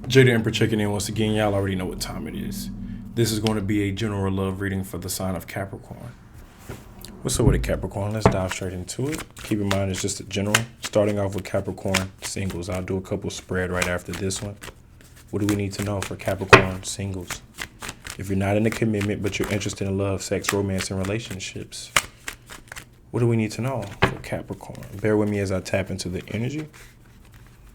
Jada Emperor checking in once again. Y'all already know what time it is. This is going to be a general love reading for the sign of Capricorn. What's up with it, Capricorn? Let's dive straight into it. Keep in mind it's just a general. Starting off with Capricorn singles. I'll do a couple spread right after this one. What do we need to know for Capricorn singles? If you're not in a commitment but you're interested in love, sex, romance, and relationships, what do we need to know for Capricorn? Bear with me as I tap into the energy.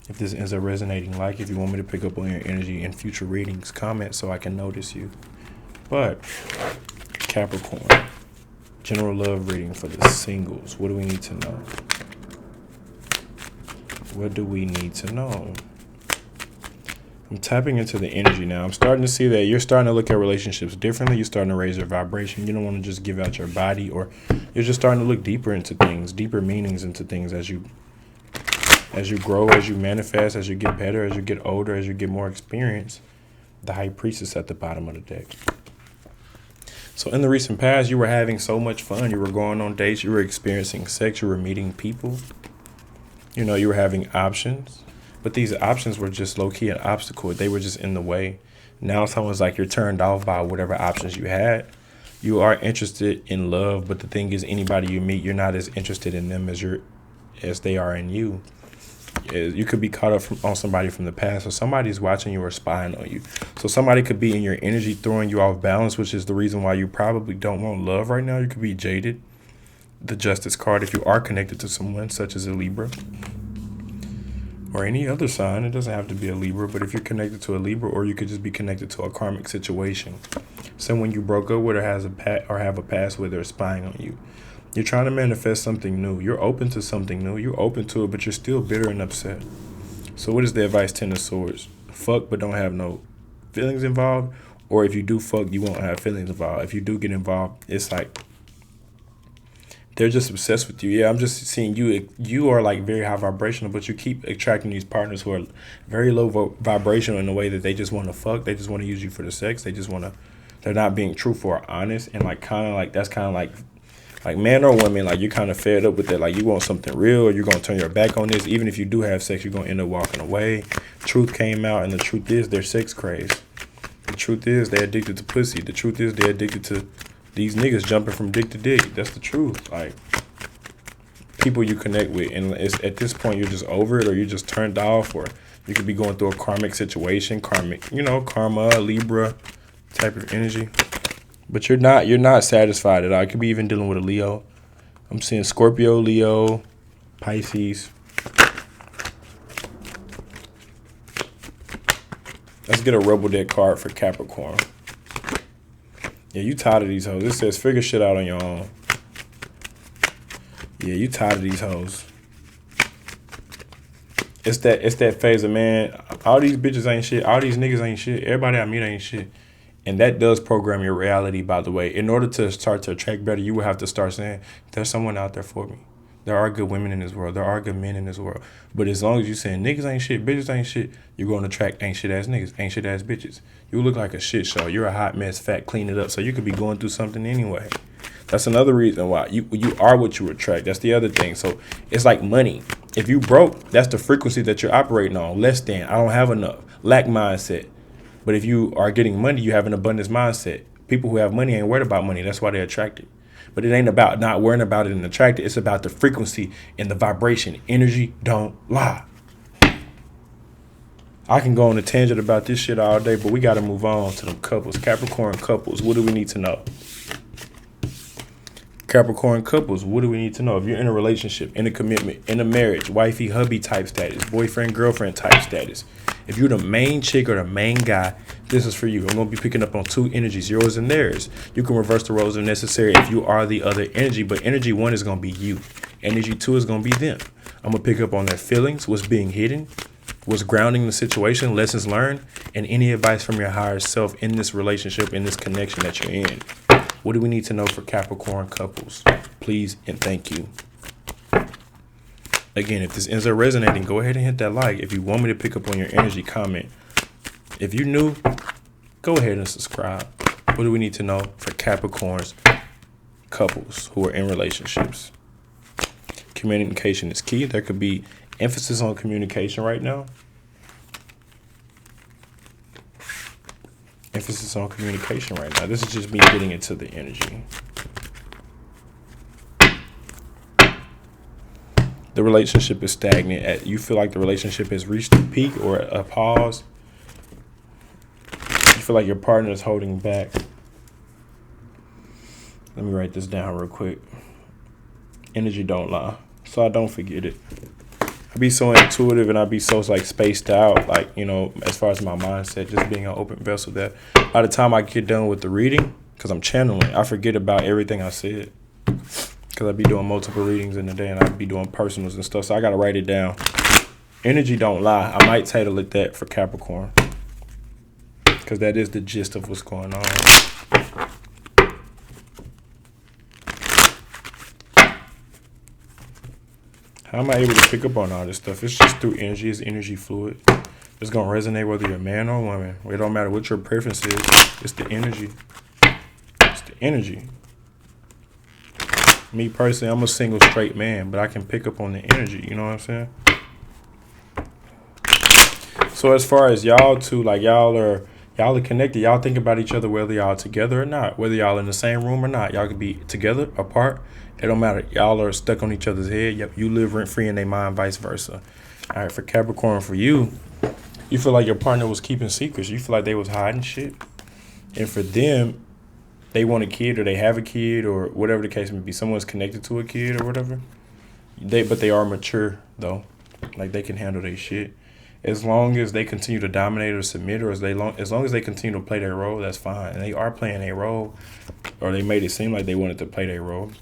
If this ends up resonating, like, if you want me to pick up on your energy in future readings, comment so I can notice you. But Capricorn, general love reading for the singles. What do we need to know? What do we need to know? I'm tapping into the energy now. I'm starting to see that you're starting to look at relationships differently. You're starting to raise your vibration. You don't want to just give out your body, or you're just starting to look deeper into things, deeper meanings into things as you grow, as you manifest, as you get better, as you get older, as you get more experience. The High Priestess at the bottom of the deck. So in the recent past, you were having so much fun. You were going on dates. You were experiencing sex. You were meeting people. You know, you were having options. But these options were just low-key an obstacle. They were just in the way. Now it's almost like you're turned off by whatever options you had. You are interested in love, but the thing is, anybody you meet, you're not as interested in them as they are in you. You could be caught up on somebody from the past, or somebody's watching you or spying on you. So somebody could be in your energy throwing you off balance, which is the reason why you probably don't want love right now. You could be jaded. The Justice card, if you are connected to someone such as a Libra or any other sign, it doesn't have to be a Libra, but if you're connected to a Libra, or you could just be connected to a karmic situation, someone you broke up with or have a past with, or spying on you. You're trying to manifest something new. You're open to something new. You're open to it, but you're still bitter and upset. So what is the advice? 10 of Swords. Fuck, but don't have no feelings involved. Or if you do fuck, you won't have feelings involved. If you do get involved, it's like they're just obsessed with you. Yeah, I'm just seeing you. You are like very high vibrational, but you keep attracting these partners who are very low vibrational in the way that they just want to fuck. They just want to use you for the sex. They're not being truthful or honest. And that's kind of like man or woman, like you're kind of fed up with it. Like you want something real, or you're going to turn your back on this. Even if you do have sex, you're going to end up walking away. Truth came out, and the truth is they're sex crazed. The truth is they're addicted to pussy. The truth is they're addicted to these niggas jumping from dick to dick. That's the truth. Like, people you connect with, and it's, at this point, you're just over it, or you're just turned off, or you could be going through a karmic situation, karma, Libra type of energy. But you're not satisfied at all. You could be even dealing with a Leo. I'm seeing Scorpio, Leo, Pisces. Let's get a Rebel deck card for Capricorn. Yeah, you tired of these hoes. It says figure shit out on your own. Yeah, you tired of these hoes. It's that phase of, man, all these bitches ain't shit. All these niggas ain't shit. Everybody I meet ain't shit. And that does program your reality, by the way. In order to start to attract better, you will have to start saying, there's someone out there for me. There are good women in this world. There are good men in this world. But as long as you're saying niggas ain't shit, bitches ain't shit, you're going to attract ain't shit ass niggas, ain't shit ass bitches. You look like a shit show. You're a hot mess, fat, clean it up. So you could be going through something anyway. That's another reason why you are what you attract. That's the other thing. So it's like money. If you broke, that's the frequency that you're operating on. Less than, I don't have enough, lack mindset. But if you are getting money, you have an abundance mindset. People who have money ain't worried about money. That's why they're attracted. But it ain't about not worrying about it and attracted. It's about the frequency and the vibration. Energy don't lie. I can go on a tangent about this shit all day, but we got to move on to them couples. Capricorn couples, what do we need to know? Capricorn couples, what do we need to know? If you're in a relationship, in a commitment, in a marriage, wifey, hubby type status, boyfriend, girlfriend type status. If you're the main chick or the main guy, this is for you. I'm going to be picking up on two energies, yours and theirs. You can reverse the roles if necessary if you are the other energy, but energy one is going to be you. Energy two is going to be them. I'm going to pick up on their feelings, what's being hidden, what's grounding the situation, lessons learned, and any advice from your higher self in this relationship, in this connection that you're in. What do we need to know for Capricorn couples? Please and thank you. Again, if this ends up resonating, go ahead and hit that like. If you want me to pick up on your energy, comment. If you're new, go ahead and subscribe. What do we need to know for Capricorns couples who are in relationships? Communication is key. There could be emphasis on communication right now. emphasis on communication right now. This is just me getting into the energy. The relationship is stagnant. You feel like the relationship has reached a peak or a pause. You feel like your partner is holding back. Let me write this down real quick. Energy don't lie, so I don't forget it. I be so intuitive and I be so like spaced out, like, you know, as far as my mindset, just being an open vessel, that by the time I get done with the reading, because I'm channeling, I forget about everything I said. Because I be doing multiple readings in the day and I be doing personals and stuff, so I got to write it down. Energy don't lie. I might title it that for Capricorn, because that is the gist of what's going on. How am I able to pick up on all this stuff? It's just through energy. It's energy fluid. It's going to resonate whether you're a man or a woman. It don't matter what your preference is. It's the energy. It's the energy. Me personally, I'm a single straight man, but I can pick up on the energy. You know what I'm saying? So as far as y'all two, like y'all are connected. Y'all think about each other whether y'all together or not. Whether y'all in the same room or not. Y'all could be together, apart. It don't matter. Y'all are stuck on each other's head. Yep, you live rent-free in their mind, vice versa. All right, for Capricorn, for you feel like your partner was keeping secrets. You feel like they was hiding shit. And for them, they want a kid or they have a kid or whatever the case may be. Someone's connected to a kid or whatever. But they are mature, though. Like, they can handle their shit. As long as they continue to dominate or submit, or as long as they continue to play their role, that's fine. And they are playing their role, or they made it seem like they wanted to play their role.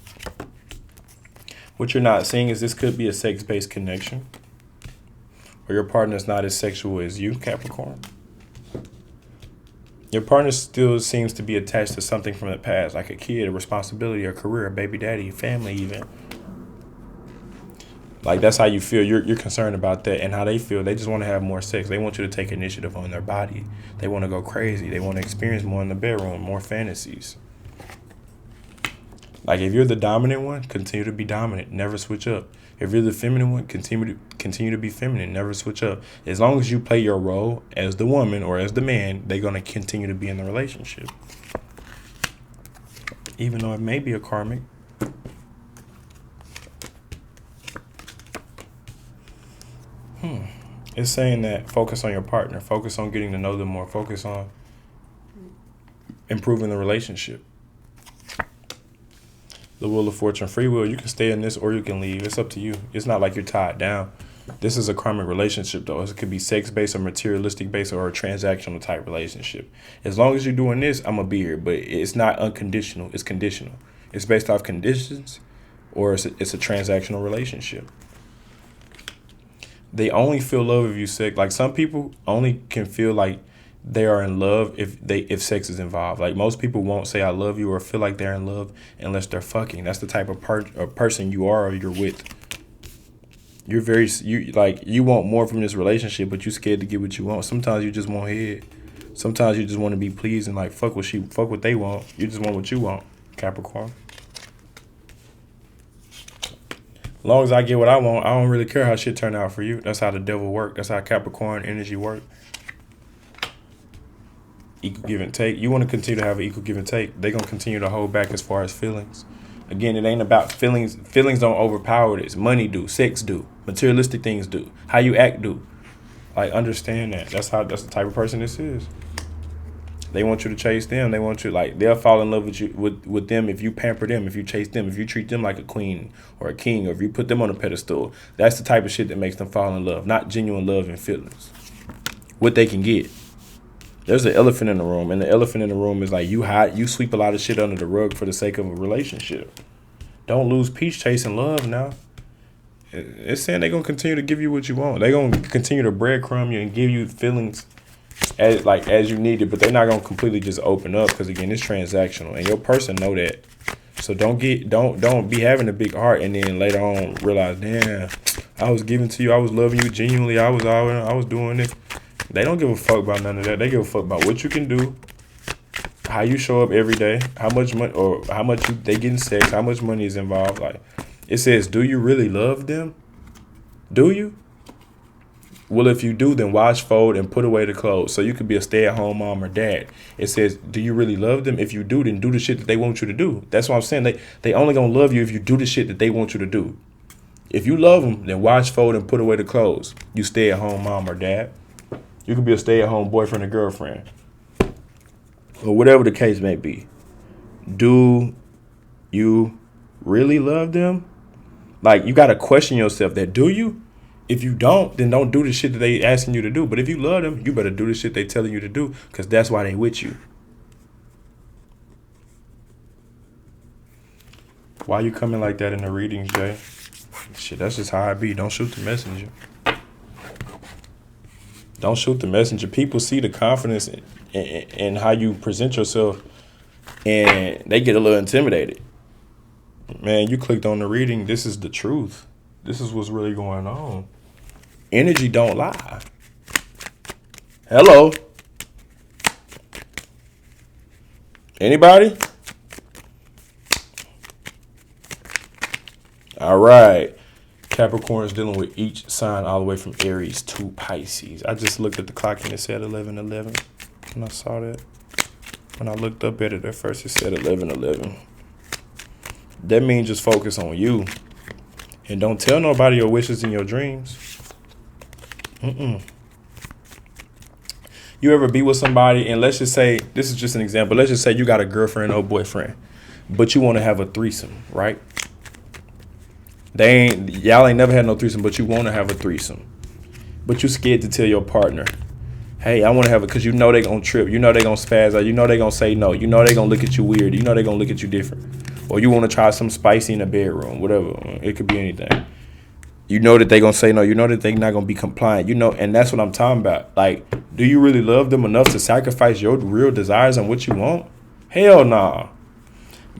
What you're not seeing is this could be a sex-based connection, or your partner's not as sexual as you, Capricorn. Your partner still seems to be attached to something from the past, like a kid, a responsibility, a career, a baby daddy, family even. Like, that's how you feel. You're concerned about that and how they feel. They just want to have more sex. They want you to take initiative on their body. They want to go crazy. They want to experience more in the bedroom, more fantasies. Like, if you're the dominant one, continue to be dominant. Never switch up. If you're the feminine one, continue to be feminine. Never switch up. As long as you play your role as the woman or as the man, they're going to continue to be in the relationship. Even though it may be a karmic. It's saying that focus on your partner. Focus on getting to know them more. Focus on improving the relationship. The Wheel of Fortune, free will. You can stay in this or you can leave. It's up to you. It's not like you're tied down. This is a karmic relationship, though. It could be sex-based or materialistic-based or a transactional type relationship. As long as you're doing this, I'm going to be here. But it's not unconditional. It's conditional. It's based off conditions, or it's a transactional relationship. They only feel love if you sex. Like, some people only can feel like they are in love if sex is involved. Like, most people won't say I love you or feel like they're in love unless they're fucking. That's the type of person you are or you're with. You want more from this relationship, but you're scared to get what you want. Sometimes you just want head. Sometimes you just want to be pleased and like fuck what they want. You just want what you want, Capricorn. As long as I get what I want, I don't really care how shit turn out for you. That's how the devil work. That's how Capricorn energy work. Equal give and take. You want to continue to have an equal give and take. They're going to continue to hold back as far as feelings. Again, it ain't about feelings. Feelings don't overpower this. Money do. Sex do. Materialistic things do. How you act do. Like, understand that. That's the type of person this is. They want you to chase them. They want you, like, they'll fall in love with you, with them if you pamper them, if you chase them, if you treat them like a queen or a king, or if you put them on a pedestal. That's the type of shit that makes them fall in love, not genuine love and feelings. What they can get. There's an elephant in the room, and the elephant in the room is like you sweep a lot of shit under the rug for the sake of a relationship. Don't lose peace chasing love now. It's saying they're going to continue to give you what you want. They're going to continue to breadcrumb you and give you feelings as you need it, but they're not going to completely just open up, because again, it's transactional and your person know that. So don't be having a big heart and then later on realize, damn, I was giving to you, I was loving you genuinely, I was doing this. They don't give a fuck about none of that. They give a fuck about what you can do, how you show up every day, how much money or how much they getting sex, how much money is involved. Like, it says, do you really love them? Do you? Well, if you do, then wash, fold, and put away the clothes. So you could be a stay-at-home mom or dad. It says, do you really love them? If you do, then do the shit that they want you to do. That's what I'm saying. They only gonna love you if you do the shit that they want you to do. If you love them, then wash, fold, and put away the clothes. You stay-at-home mom or dad. You could be a stay-at-home boyfriend or girlfriend. Or whatever the case may be. Do you really love them? Like, you got to question yourself that, do you? If you don't, then don't do the shit that they asking you to do. But if you love them, you better do the shit they telling you to do, because that's why they with you. Why you coming like that in the readings, Jay? Shit, that's just how I be. Don't shoot the messenger. Don't shoot the messenger. People see the confidence in how you present yourself, and they get a little intimidated. Man, you clicked on the reading. This is the truth. This is what's really going on. Energy don't lie. Hello? Anybody? All right. Capricorn is dealing with each sign all the way from Aries to Pisces. I just looked at the clock and it said 11:11. And I saw that. When I looked up at it at first, it said 11:11. That means just focus on you. And don't tell nobody your wishes and your dreams. You ever be with somebody, and let's just say, this is just an example. Let's just say you got a girlfriend or boyfriend, but you want to have a threesome, right? Y'all ain't never had no threesome, but you want to have a threesome. But you scared to tell your partner, hey, I want to have it, because you know they going to trip. You know they going to spaz out. You know they going to say no. You know they going to look at you weird. You know they going to look at you different. Or you want to try something spicy in the bedroom, whatever. It could be anything. You know that they going to say no. You know that they not going to be compliant. You know, and that's what I'm talking about. Like, do you really love them enough to sacrifice your real desires on what you want? Hell nah.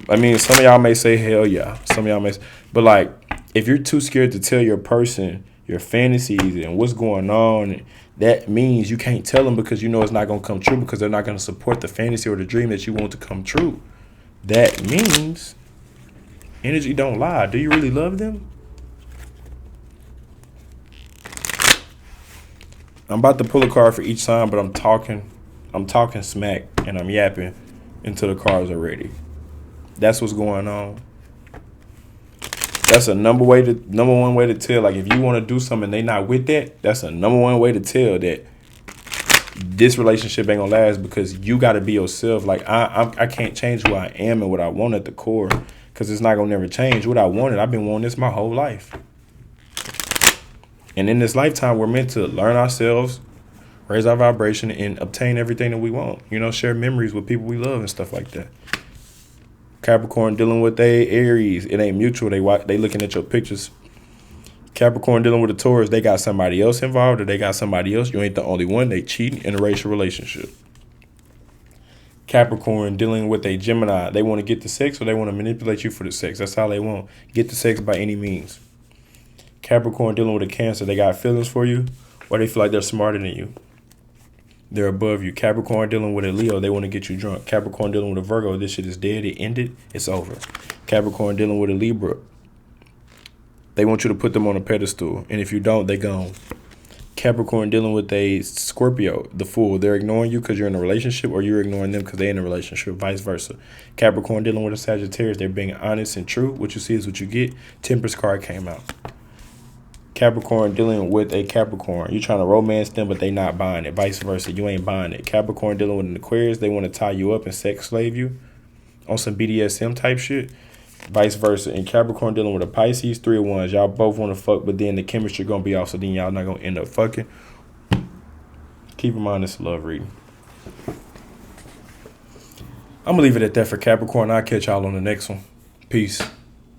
I mean, some of y'all may say hell yeah. Some of y'all may say, but like, if you're too scared to tell your person your fantasies and what's going on, that means you can't tell them, because you know it's not going to come true, because they're not going to support the fantasy or the dream that you want to come true. That means energy don't lie. Do you really love them? I'm about to pull a card for each sign, but I'm talking smack and I'm yapping until the cards are ready. That's what's going on. That's a number one way to tell. Like, if you want to do something and they not with that, that's a number one way to tell that this relationship ain't gonna last, because you got to be yourself. Like, I can't change who I am and what I want at the core, because it's not gonna never change. What I wanted, I've been wanting this my whole life. And in this lifetime, we're meant to learn ourselves, raise our vibration, and obtain everything that we want. You know, share memories with people we love and stuff like that. Capricorn dealing with a Aries. It ain't mutual. They looking at your pictures. Capricorn dealing with a Taurus. They got somebody else involved, or they got somebody else. You ain't the only one. They cheating in a racial relationship. Capricorn dealing with a Gemini. They want to get the sex, or they want to manipulate you for the sex. That's all they want. Get the sex by any means. Capricorn dealing with a Cancer. They got feelings for you, or they feel like they're smarter than you. They're above you. Capricorn dealing with a Leo. They want to get you drunk. Capricorn dealing with a Virgo. This shit is dead. It ended. It's over. Capricorn dealing with a Libra. They want you to put them on a pedestal. And if you don't, they gone. Capricorn dealing with a Scorpio, the Fool. They're ignoring you because you're in a relationship, or you're ignoring them because they're in a relationship, vice versa. Capricorn dealing with a Sagittarius. They're being honest and true. What you see is what you get. Temperance card came out. Capricorn dealing with a Capricorn. You're trying to romance them, but they not buying it. Vice versa. You ain't buying it. Capricorn dealing with an Aquarius. They want to tie you up and sex slave you on some BDSM type shit. Vice versa. And Capricorn dealing with a Pisces, 3 of Wands. Y'all both want to fuck, but then the chemistry going to be off, so then y'all not going to end up fucking. Keep in mind, it's a love reading. I'm going to leave it at that for Capricorn. I'll catch y'all on the next one. Peace.